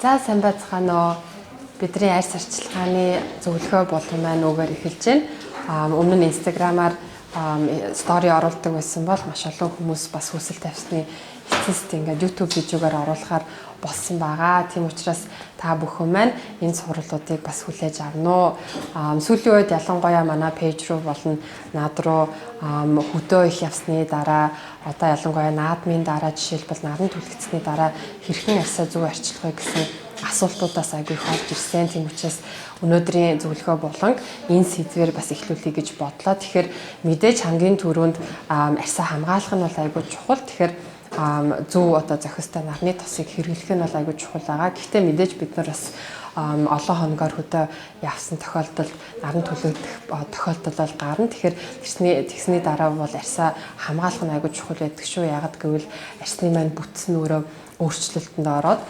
За сайн байцгаана уу. Бидний арьс арчилгааны зөвлөгөө болон маань өгөр эхэлж байна. Өмнө нь инстаграмаар стори оруулдаг байсан бол маш олон хүмүүс бас хүсэл тавьсны эцэст ингээд YouTube видеогаар оруулахаар болсон байгаа. Тийм учраас та бүхэн маань энэ сурвалжуудыг бас хүлээж авна уу. Сүүлийн үед ялангуяа манай пэйж руу болон над руу хөдөө их явсны дараа одоо ялангуяа наадмын дараа жишээлбэл наран түлэгцсний дараа хэрхэн арьсаа зөв арчилах вэ гэсэн асуултуудаас айгүй их орж ирсэн. Тийм учраас өнөөдрийн зөвлөгөө болон энэ сэдвээр бас эхлүүлэе гэж бодлоо. Тэгэхээр мэдээж хамгийн түрүүнд арьсаа хамгаалах нь бол айгүй чухал. Тэгэхээр зөв одоо зохистой нарны тосыг хэрэглэх нь бол айгүй чухал байгаа. Гэхдээ мэдээж бид нар бас олон хоногоор хөдөө явсан тохиолдолд наран түлэгдэх тохиолдол бол гарна. Тэгэхээр тэгсний дараа бол арьсаа хамгаалах нь айгүй чухал байдаг шүү. Яагаад гэвэл арьсны маань бүтс нь өөрөө өөрчлөлтөнд ороод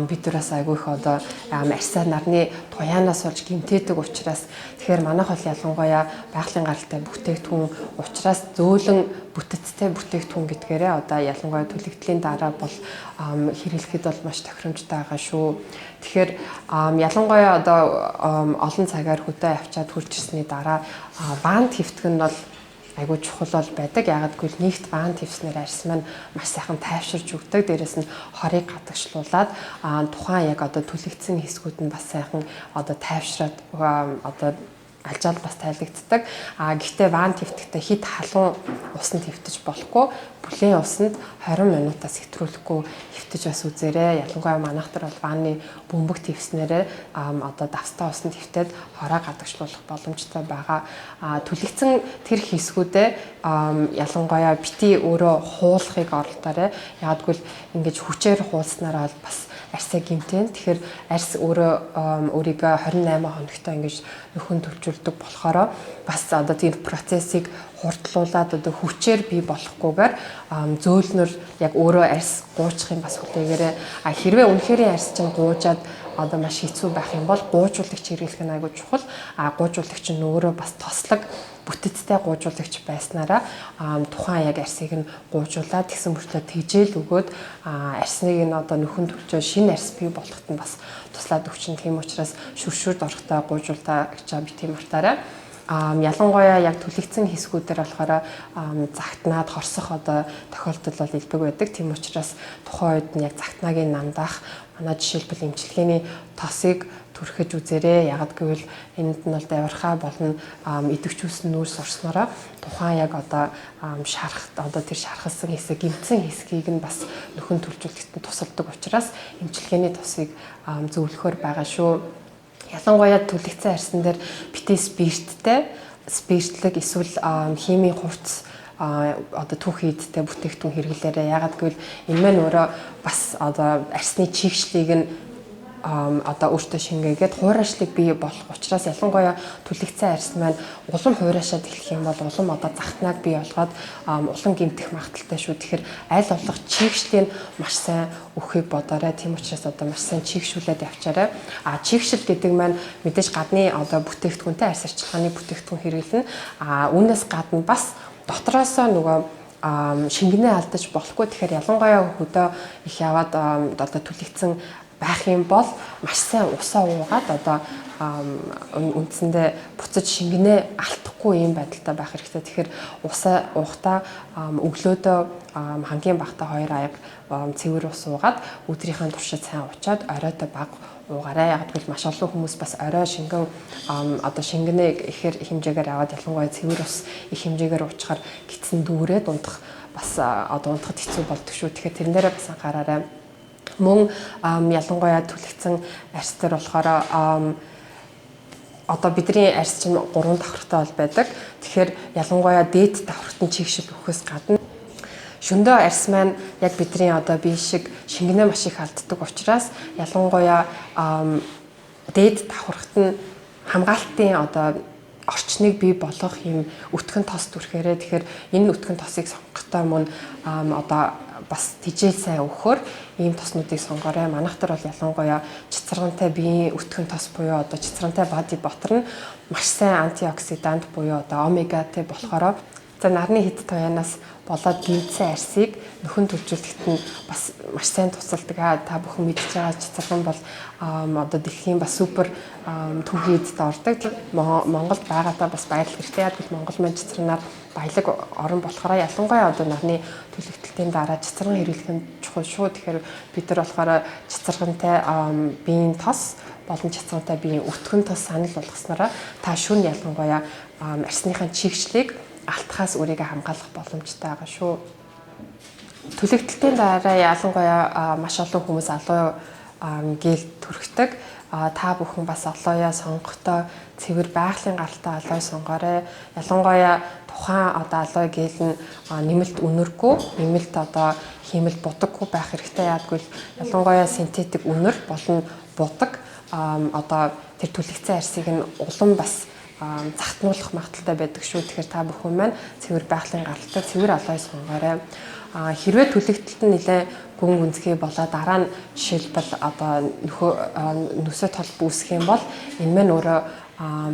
бид нараас айгүй их одоо арьсаа нарны туяанаас болж гэмтээдэг учраас тэгэхээр манайх бол ялангуяа байгалийн гаралтай бүтээгдэхүүн учраас зөөлөн бүтэцтэй бүтээгдэхүүн гэдгээрээ одоо ялангуяа түлэгдлийн дараа бол хэрэглэхэд бол маш тохиромжтой байгаа шүү. Тэгэхээр ялангуяа одоо олон цагаар хөдөө авчаад хурж ирсний дараа баанд хэвтгэх нь бол айгүй чухал бол байдаг. Яагаад гэвэл нэгт баан твснээр арьс маань маш сайхан тайвширж өгдөг. Дээрээс нь хорыг гадагшлуулад тухайн яг одоо түлэгдсэн хэсгүүд нь бас сайхан одоо тайвшраад одоо алжаал бас тайлагддаг. Гэхдээ баан твтгэхдээ хит халуун усанд твтэж болохгүй. Бүлийн усанд 20 минутаас хэтрүүлэхгүй твтэж бас үзээрэй. Ялангуяа манайх нар бол бааны бөмбөг твснээрээ одоо давстаа усанд твтээд хороо гадагшлуулах боломжтой байгаа. Түлэгдсэн тэр хэсгүүдээ ялангуяа бити өөрөө хуулахыг оролдоорой. Яагаад гэвэл ингэж хүчээр хуулснараа бас арьсаа гэмтэн. Тэгэхээр арьс өөрөө өөрийгөө 28 хоногтой ингэж нөхөн төвчүүлдэг болохоор бас одоо тийм процессыг хурдлуулад одоо хүчээр бий болохгүйгээр зөөлнөр яг өөрөө арьс гуучих юм бас хүлээгээрээ хэрвээ үнэхээр арьс чинь гуужаад одоо маш хэцүү байх юм бол гуужуулагч хэрэглэх нь айгүй чухал. Гуужуулагч нь өөрөө бас тослог бүтэцтэй гуужуулагч байснараа тухайн яг арьсыг нь гуужуулаад тэгсэн мөртлөө тэжээл өгөөд арьсныг нь одоо нөхөн төвчөө шинэ арьс бий болоход нь бас туслаад өгчин. Тийм учраас шүршүрд орохдоо гуужуулаагчаа бити мартаарай. Ялангуяа яг түлэгдсэн хэсгүүдээр болохоор загтнаад хорсох одоо тохиолдол бол илбэг байдаг. Тийм учраас тухайн үед нь яг загтнаагийн намдаах манай жишээлбэл эмчилгээний тосыг түрхэж үзээрэй. Ягаад гэвэл энд нь бол давирхаа болон идэвхжүүлсэн нүүрс орсноороо тухайн яг одоо шарахт одоо тэр шархалсан хэсэг гэмтсэн хэсгийг нь бас нөхөн төлжүүлэхэд тусалдаг учраас эмчилгээний тосыг зөвлөхөр байгаа шүү. Ялангуяа түлэгцэн арьсан дээр бити спиртлэг эсвэл химийн хувцас одоо түүх хийдтэй бүтээгдэхүүн хэрэглээрэй. Яагаад гэвэл энэ маань өөрөө бас одоо арьсны чигшлийг нь одоо өөртөө шингээгээд хуурайшлыг бий болох учраас ялангуяа түлэгцэн арьс маань улам хуурайшаад эхлэх юм бол улам одоо загтнааг бий болгоод улам гэмтэх магадaltaй шүү. Тэгэхээр аль болох чигшлийн маш сайн өгөхийг бодоорой. Тийм учраас одоо маш сайн чигшүүлээд явчаарай. Чигшил гэдэг маань мэдээж гадны одоо бүтээгдэхүүнтэй арьс арчилгааны бүтээгдэхүүн хэрэглэнэ. Үүнээс гадна бас дотроосоо нөгөө шингэнээ алдаж болохгүй. Тэгэхээр ялангуяа хөдөө их яваад одоо түлэгцэн байх юм бол маш сайн усаа уугаад одоо үндсэндээ буцаж шингэнээ алдахгүй юм байдалтай байх хэрэгтэй. Тэгэхээр усаа уухтаа өглөөдөө хамгийн багтаа 2 аяг цэвэр ус уугаад өдрийнхээ туршид сайн уучаад оройтой баг уугаарай. Яг гэвэл маш олон хүмүүс бас орой шингэн одоо шингэнээ ихээр хэмжээгээр аваад ялангуяа цэвэр ус их хэмжээгээр уучаар гидсэн дүүрээд унтах бас одоо унтахад хэцүү болдог шүү. Тэгэхээр тэрэн дээрээ бас анхаараарай. Мөн ялангуяа түлэгцэн арьс төр болохоор одоо бидний арьс чинь 3 давхартай бол байдаг. Тэгэхээр ялангуяа дээд давхартын чигшил өгөхөөс гадна шөндөө арьс маань яг бидний одоо бие шиг шингэнээ маш их алддаг учраас ялангуяа дээд давхарт нь хамгаалтын одоо орчныг бий болгох юм өтгөн тос түрхээрээ. Тэгэхээр энэ өтгөн тосыг сонгохдоо мөн одоо бас тижээл сайн өгөхөөр ийм тоснуудыг сонгоорой. Манайх нар бол ялангуяа чицэргантай биеийн өтгөн тос буюу одоо чицэргантай body butter нь маш сайн антиоксидант буюу одоо омегатэй болохоор За нарны хэд туяанаас болоод гинцэн арсыг нөхөн төлжүүлэхэд нь бас маш сайн тусалдаг. Та бүхэн мэдж байгаа цэцэрлэгэн бол одоо дэлхийн бас супер түүхийд ордог. Монголд байгаадаа бас баярлах хэрэгтэй. Яг л Монгол маань цэцэрлэгнаар баялаг орон болохоор ялангуяа одоо нарны төлөвлөлтийн дараа цэцэрлэгэн хэрэглэх нь чухал шүү. Тэгэхээр бид нар болохоор цэцэрлэгэнтэй биеийн тос болон цэцэрлэгэнтэй биеийн өтгөн тос санал болгоснороо та шүн ялангуяа арсныхаа чигшлийг алтхаас өөрийгөө хамгаалах боломжтой байгаа шүү. Төлөвлөлтийн дараа ялангуяа маш олон хүмүүс алуу гээл төрхтөг. Та бүхэн бас алууя сонгохдоо цэвэр байгалийн гаралтай алуу сонгоорой. Ялангуяа тухайн одоо алуу гээл нь нэмэлт үнэргүй, нэмэлт одоо хиймэл будаггүй байх хэрэгтэй. Яаггүй ялангуяа синтетик үнэр болон будаг одоо тэр түлэгцэн арсыг нь улам бас захтнуулах магадaltaй байдаг шүү. Тэгэхээр та бүхэн маань цэвэр байгалийн гаралтай цэвэр алуу сонгоорой. Хэрвээ төлөвлөлт нь нэлээд гүн гүнзгий болоод дараа нь жишээлбэл одоо нүсээ толб үүсэх юм бол энэ маань өөрөө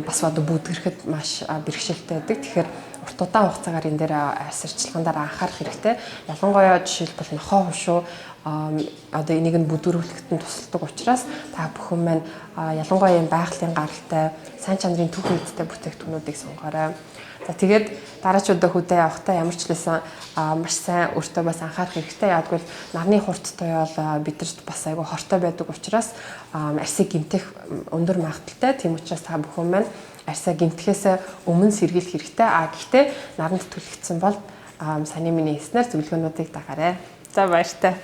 бас одоо бүдгэрэхэд маш бэрхшээлтэй байдаг. Тэгэхээр урт удаан хугацаагаар энэ дээр арс арчилгаанаар анхаарах хэрэгтэй. Ялангуяа жишээлбэл нохоо хушуу одоо энийг нь бүдүүрүүлэхэд нь тусалдаг учраас та бүхэн маань ялангуяа энэ байгалийн гаралтай сайн чанарын түүх мэдтэй бүтээгдэхүүнүүдийг сонгоорой. За тэгээд дараачудаа хөдөө явахдаа ямар ч лсэн маш сайн өөртөө бас анхаарах хэрэгтэй. Яаггүй нарны хурд туяал бидэрт бас айгүй хортой байдаг учраас арсыг гэмтэх өндөр магадaltaй. Тийм учраас та бүхэн маань арсаа гэмтэхээс өмнө сэргийлэх хэрэгтэй. Гэхдээ наранд түлхэгдсэн бол саний миний хэлснээр зөвлөгөөнүүдийг дагаарай. За баяртай.